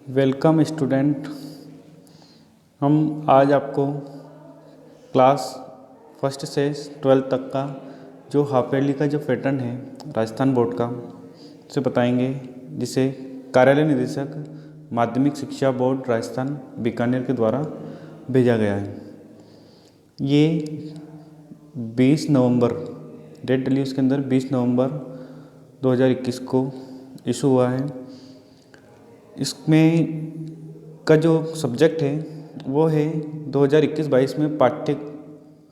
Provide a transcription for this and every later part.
Welcome student. हम आज आपको क्लास फर्स्ट से 12th तक का जो हाफ ईयरली का जो पैटर्न है राजस्थान बोर्ड का उसे बताएंगे, जिसे कार्यालय निदेशक माध्यमिक शिक्षा बोर्ड राजस्थान बीकानेर के द्वारा भेजा गया है। ये 20 नवंबर डेट डली उसके अंदर 20 नवंबर 2021 को इशू हुआ है। इसमें का जो सब्जेक्ट है वो है 2021-22 में पाठ्य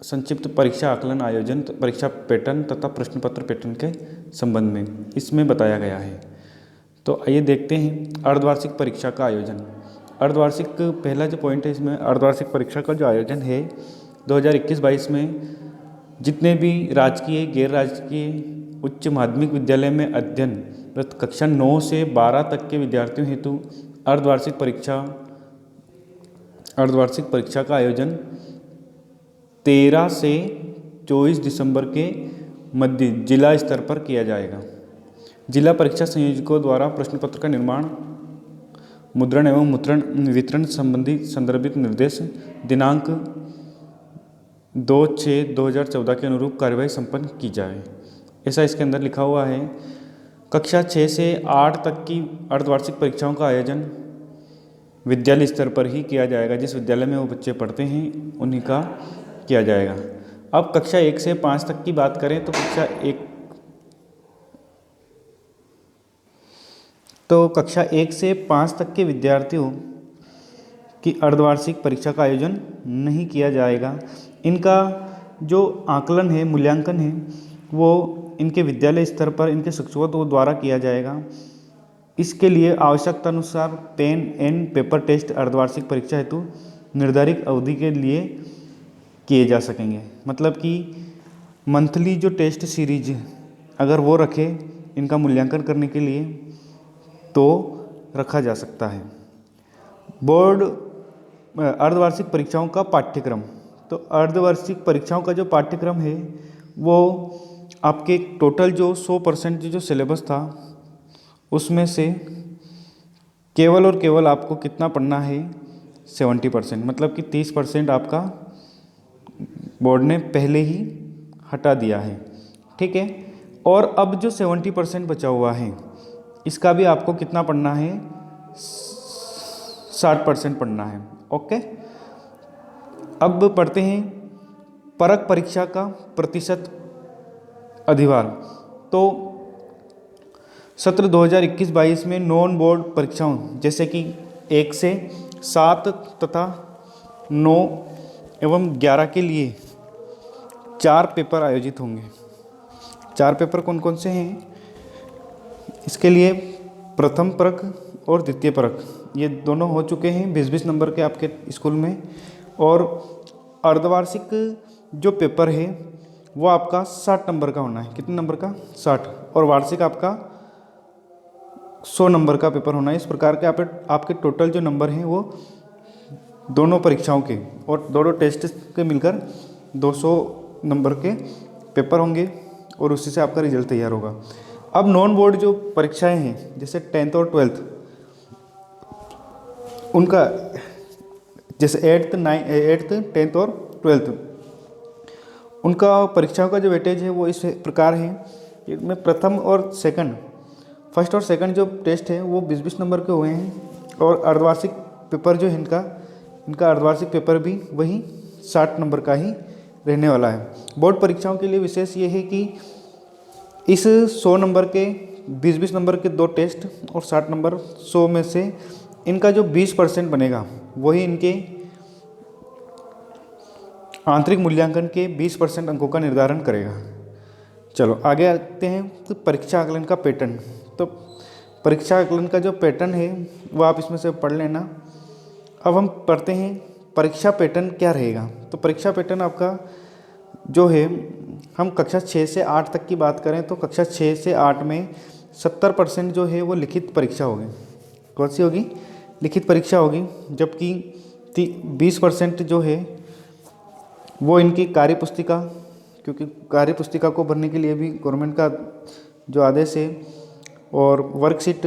संक्षिप्त परीक्षा आकलन आयोजन परीक्षा पैटर्न तथा प्रश्न पत्र पैटर्न के संबंध में इसमें बताया गया है। तो आइए देखते हैं अर्धवार्षिक परीक्षा का आयोजन। अर्धवार्षिक पहला जो पॉइंट है इसमें अर्धवार्षिक परीक्षा का जो आयोजन है 2021-22 में जितने भी राजकीय गैर राजकीय उच्च माध्यमिक विद्यालय में अध्ययनरत कक्षा 9 से 12 तक के विद्यार्थियों हेतु अर्धवार्षिक परीक्षा का आयोजन 13 से 24 दिसंबर के मध्य जिला स्तर पर किया जाएगा। जिला परीक्षा संयोजकों द्वारा प्रश्न पत्र का निर्माण, मुद्रण एवं वितरण संबंधी संदर्भित निर्देश दिनांक 2/6/2014 के अनुरूप कार्यवाही संपन्न की जाए, ऐसा इसके अंदर लिखा हुआ है। कक्षा 6 से 8 तक की अर्धवार्षिक परीक्षाओं का आयोजन विद्यालय स्तर पर ही किया जाएगा। जिस विद्यालय में वो बच्चे पढ़ते हैं उन्हीं का किया जाएगा। अब कक्षा 1 से 5 तक की बात करें तो कक्षा 1 से 5 तक के विद्यार्थियों की अर्धवार्षिक परीक्षा का आयोजन नहीं किया जाएगा। इनका जो आकलन है, मूल्यांकन है, वो इनके विद्यालय स्तर पर इनके शिक्षकों द्वारा किया जाएगा। इसके लिए आवश्यकता अनुसार पेन एंड पेपर टेस्ट अर्धवार्षिक परीक्षा हेतु निर्धारित अवधि के लिए किए जा सकेंगे। मतलब कि मंथली जो टेस्ट सीरीज अगर वो रखे इनका मूल्यांकन करने के लिए तो रखा जा सकता है। बोर्ड अर्धवार्षिक परीक्षाओं का पाठ्यक्रम, तो अर्धवार्षिक परीक्षाओं का जो पाठ्यक्रम है वो आपके टोटल जो 100% जो सिलेबस था उसमें से केवल और केवल आपको कितना पढ़ना है 70%, मतलब कि 30% आपका बोर्ड ने पहले ही हटा दिया है। ठीक है, और अब जो 70% बचा हुआ है इसका भी आपको कितना पढ़ना है 60% पढ़ना है। ओके, अब पढ़ते हैं परक परीक्षा का प्रतिशत अधिभार। तो सत्र 2021-22 में नॉन बोर्ड परीक्षाओं जैसे कि 1 से 7 तथा 9 एवं 11 के लिए 4 पेपर आयोजित होंगे। 4 पेपर कौन कौन से हैं? इसके लिए प्रथम परक और द्वितीय परक ये दोनों हो चुके हैं 20-20 नंबर के आपके स्कूल में। और अर्धवार्षिक जो पेपर है वो आपका 60 नंबर का होना है। कितने नंबर का? 60। और वार्षिक आपका 100 नंबर का पेपर होना है। इस प्रकार के आपके टोटल जो नंबर हैं वो दोनों परीक्षाओं के और दोनों टेस्ट के मिलकर 200 नंबर के पेपर होंगे और उसी से आपका रिजल्ट तैयार होगा। अब नॉन बोर्ड जो परीक्षाएं हैं जैसे 10th और 12th उनका, जैसे 8th 10th और 12th उनका परीक्षाओं का जो वेटेज है वो इस प्रकार है। इसमें फर्स्ट और सेकंड जो टेस्ट है वो 20-20 नंबर के हुए हैं। और अर्धवार्षिक पेपर जो है इनका अर्धवार्षिक पेपर भी वही 60 नंबर का ही रहने वाला है। बोर्ड परीक्षाओं के लिए विशेष ये है कि इस 100 नंबर के 20-20 नंबर के 2 टेस्ट और 60 नंबर 100 में से इनका जो 20% बनेगा वही इनके आंतरिक मूल्यांकन के 20% अंकों का निर्धारण करेगा। चलो आगे आते हैं तो परीक्षा आकलन का पैटर्न। तो परीक्षा आकलन का जो पैटर्न है वो आप इसमें से पढ़ लेना। अब हम पढ़ते हैं परीक्षा पैटर्न क्या रहेगा। तो परीक्षा पैटर्न आपका जो है, हम कक्षा 6 से 8 तक की बात करें तो कक्षा 6 से 8 में 70% जो है वो लिखित परीक्षा होगी। कौन सी होगी? लिखित परीक्षा होगी। जबकि 20% जो है वो इनकी कार्य पुस्तिका, क्योंकि कार्य पुस्तिका को भरने के लिए भी गवर्नमेंट का जो आदेश है, और वर्कशीट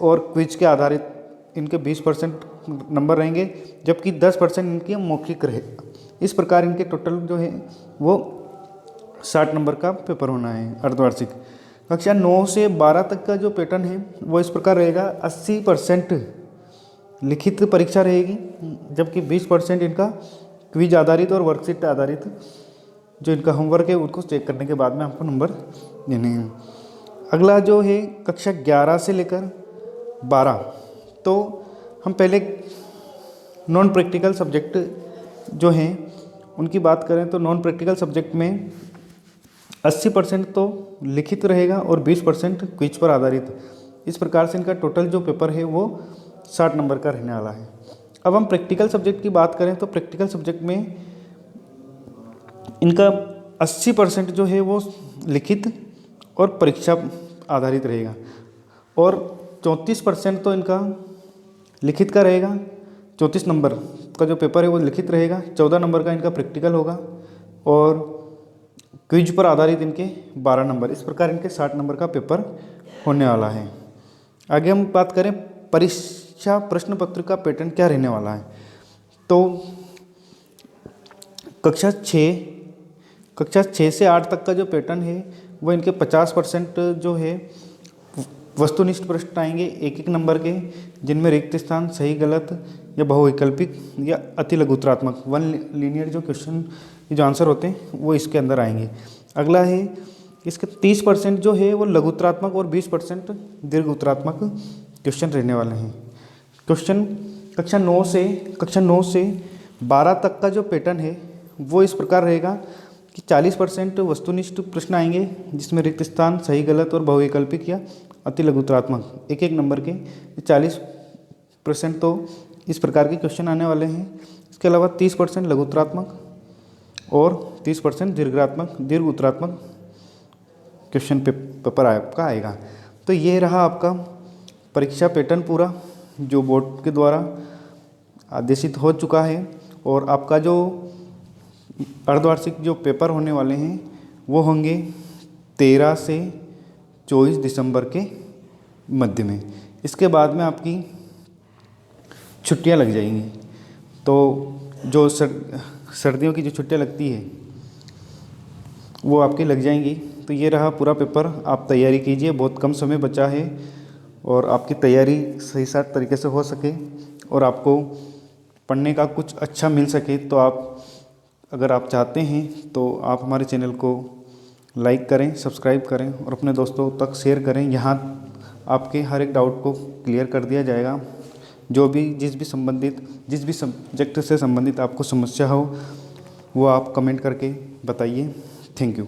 और क्विज के आधारित इनके 20% नंबर रहेंगे, जबकि 10% इनके मौखिक रहेगा। इस प्रकार इनके टोटल जो है वो 60 नंबर का पेपर होना है अर्धवार्षिक। कक्षा 9 से 12 तक का जो पैटर्न है वो इस प्रकार रहेगा। 80% लिखित परीक्षा रहेगी, जबकि 20% इनका क्विज आधारित और वर्कशीट आधारित जो इनका होमवर्क है उसको चेक करने के बाद में आपको नंबर देने हैं। अगला जो है कक्षा 11 से लेकर 12, तो हम पहले नॉन प्रैक्टिकल सब्जेक्ट जो हैं उनकी बात करें तो नॉन प्रैक्टिकल सब्जेक्ट में 80% तो लिखित रहेगा और 20% क्विज पर आधारित। इस प्रकार से इनका टोटल जो पेपर है वो 60 नंबर का रहने वाला है। अब हम प्रैक्टिकल सब्जेक्ट की बात करें तो प्रैक्टिकल सब्जेक्ट में इनका 80% जो है वो लिखित और परीक्षा आधारित रहेगा और 34% तो इनका लिखित का रहेगा। 34 नंबर का जो पेपर है वो लिखित रहेगा, 14 नंबर का इनका प्रैक्टिकल होगा और क्विज पर आधारित इनके 12 नंबर। इस प्रकार इनके 60 नंबर का पेपर होने वाला है। आगे हम बात करें परीक्षा प्रश्न पत्र का पैटर्न क्या रहने वाला है, तो कक्षा 6 से 8 तक का जो पैटर्न है वो इनके 50% जो है वस्तुनिष्ठ प्रश्न आएंगे एक एक नंबर के, जिनमें रिक्त स्थान, सही गलत या बहुविकल्पिक या अति लघुत्तरात्मक वन लीनियर जो क्वेश्चन जो आंसर होते हैं वो इसके अंदर आएंगे। अगला है इसके 30% जो है वो लघुत्तरात्मक और 20% दीर्घ उत्तरात्मक क्वेश्चन रहने वाले हैं। क्वेश्चन कक्षा 9 से 12 तक का जो पैटर्न है वो इस प्रकार रहेगा कि 40% वस्तुनिष्ठ प्रश्न आएंगे, जिसमें रिक्त स्थान, सही गलत और बहुविकल्पिक या अति लघुत्तरात्मक एक एक नंबर के 40% तो इस प्रकार के क्वेश्चन आने वाले हैं। इसके अलावा 30% लघुत्तरात्मक और 30% दीर्घ उत्तरात्मक क्वेश्चन पेपर आपका आएगा। तो ये रहा आपका परीक्षा पैटर्न पूरा जो बोर्ड के द्वारा आदेशित हो चुका है, और आपका जो अर्धवार्षिक जो पेपर होने वाले हैं वो होंगे 13 से 24 दिसंबर के मध्य में। इसके बाद में आपकी छुट्टियां लग जाएंगी। तो जो सर्दियों की जो छुट्टियां लगती है वो आपकी लग जाएंगी। तो ये रहा पूरा पेपर, आप तैयारी कीजिए, बहुत कम समय बचा है और आपकी तैयारी सही साथ तरीके से हो सके और आपको पढ़ने का कुछ अच्छा मिल सके, तो आप अगर आप चाहते हैं तो आप हमारे चैनल को लाइक करें, सब्सक्राइब करें और अपने दोस्तों तक शेयर करें। यहाँ आपके हर एक डाउट को क्लियर कर दिया जाएगा। जो भी जिस भी सब्जेक्ट से संबंधित आपको समस्या हो वो आप कमेंट करके बताइए। Thank you.